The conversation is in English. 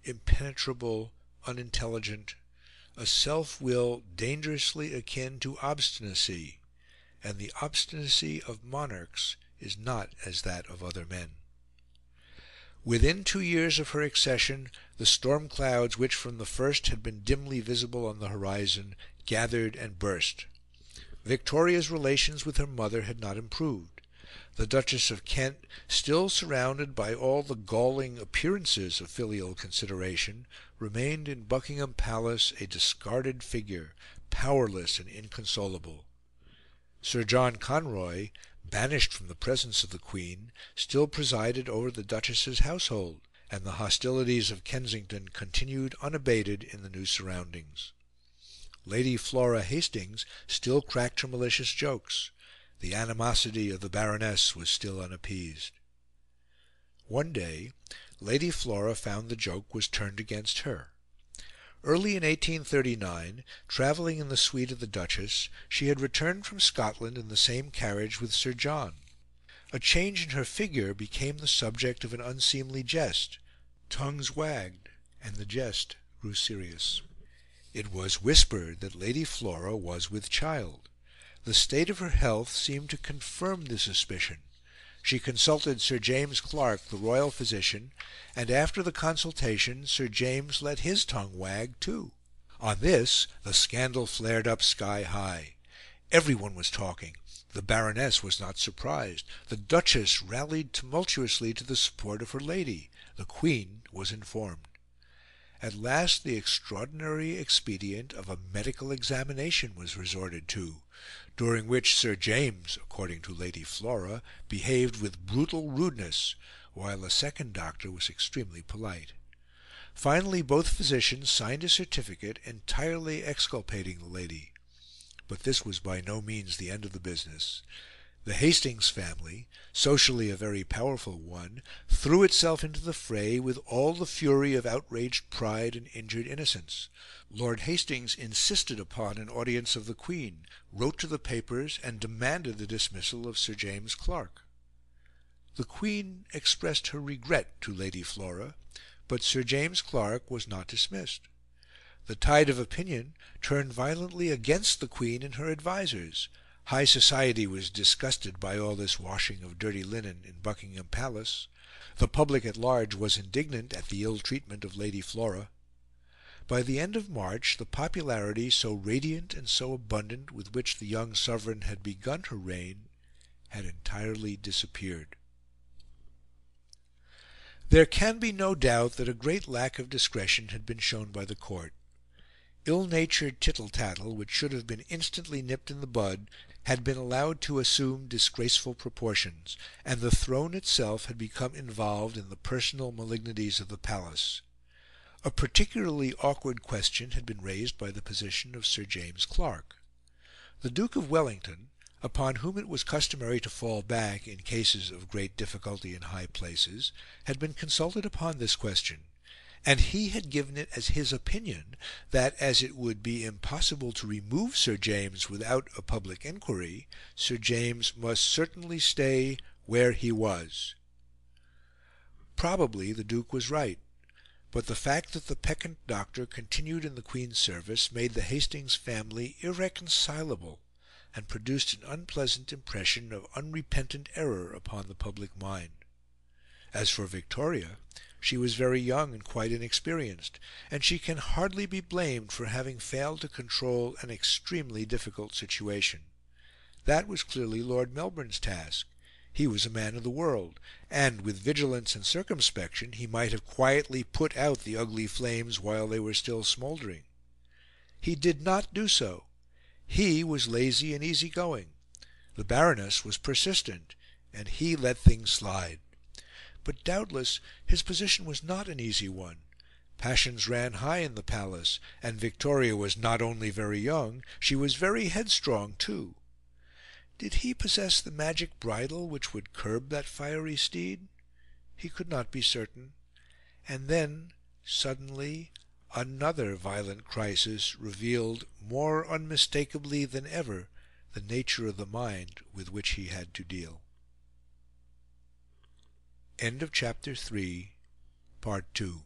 impenetrable, unintelligent, a self-will dangerously akin to obstinacy, and the obstinacy of monarchs is not as that of other men. Within 2 years of her accession, the storm clouds which from the first had been dimly visible on the horizon gathered and burst. Victoria's relations with her mother had not improved. The Duchess of Kent, still surrounded by all the galling appearances of filial consideration, remained in Buckingham Palace a discarded figure, powerless and inconsolable. Sir John Conroy, banished from the presence of the Queen, still presided over the Duchess's household, and the hostilities of Kensington continued unabated in the new surroundings. Lady Flora Hastings still cracked her malicious jokes. The animosity of the Baroness was still unappeased. One day Lady Flora found the joke was turned against her. Early in 1839, travelling in the suite of the Duchess, she had returned from Scotland in the same carriage with Sir John. A change in her figure became the subject of an unseemly jest. Tongues wagged, and the jest grew serious. It was whispered that Lady Flora was with child. The state of her health seemed to confirm the suspicion. She consulted Sir James Clark, the royal physician, and after the consultation Sir James let his tongue wag too. On this the scandal flared up sky high. Everyone was talking. The Baroness was not surprised. The Duchess rallied tumultuously to the support of her lady. The Queen was informed. At last the extraordinary expedient of a medical examination was resorted to, during which Sir James, according to Lady Flora, behaved with brutal rudeness, while a second doctor was extremely polite. Finally both physicians signed a certificate entirely exculpating the lady. But this was by no means the end of the business. The Hastings family, socially a very powerful one, threw itself into the fray with all the fury of outraged pride and injured innocence. Lord Hastings insisted upon an audience of the Queen, wrote to the papers, and demanded the dismissal of Sir James Clark. The Queen expressed her regret to Lady Flora, but Sir James Clark was not dismissed. The tide of opinion turned violently against the Queen and her advisers. High society was disgusted by all this washing of dirty linen in Buckingham Palace. The public at large was indignant at the ill treatment of Lady Flora. By the end of March the popularity so radiant and so abundant with which the young sovereign had begun her reign had entirely disappeared. There can be no doubt that a great lack of discretion had been shown by the court. Ill-natured tittle-tattle, which should have been instantly nipped in the bud, had been allowed to assume disgraceful proportions, and the throne itself had become involved in the personal malignities of the palace. A particularly awkward question had been raised by the position of Sir James Clark. The Duke of Wellington, upon whom it was customary to fall back in cases of great difficulty in high places, had been consulted upon this question, and he had given it as his opinion that, as it would be impossible to remove Sir James without a public inquiry, Sir James must certainly stay where he was. Probably the Duke was right, but the fact that the peccant doctor continued in the Queen's service made the Hastings family irreconcilable, and produced an unpleasant impression of unrepentant error upon the public mind. As for Victoria, she was very young and quite inexperienced, and she can hardly be blamed for having failed to control an extremely difficult situation. That was clearly Lord Melbourne's task. He was a man of the world, and with vigilance and circumspection he might have quietly put out the ugly flames while they were still smouldering. He did not do so. He was lazy and easy-going. The Baroness was persistent, and he let things slide. But doubtless his position was not an easy one. Passions ran high in the palace, and Victoria was not only very young, she was very headstrong too. Did he possess the magic bridle which would curb that fiery steed? He could not be certain. And then, suddenly, another violent crisis revealed more unmistakably than ever the nature of the mind with which he had to deal. End of Chapter 3, Part 2.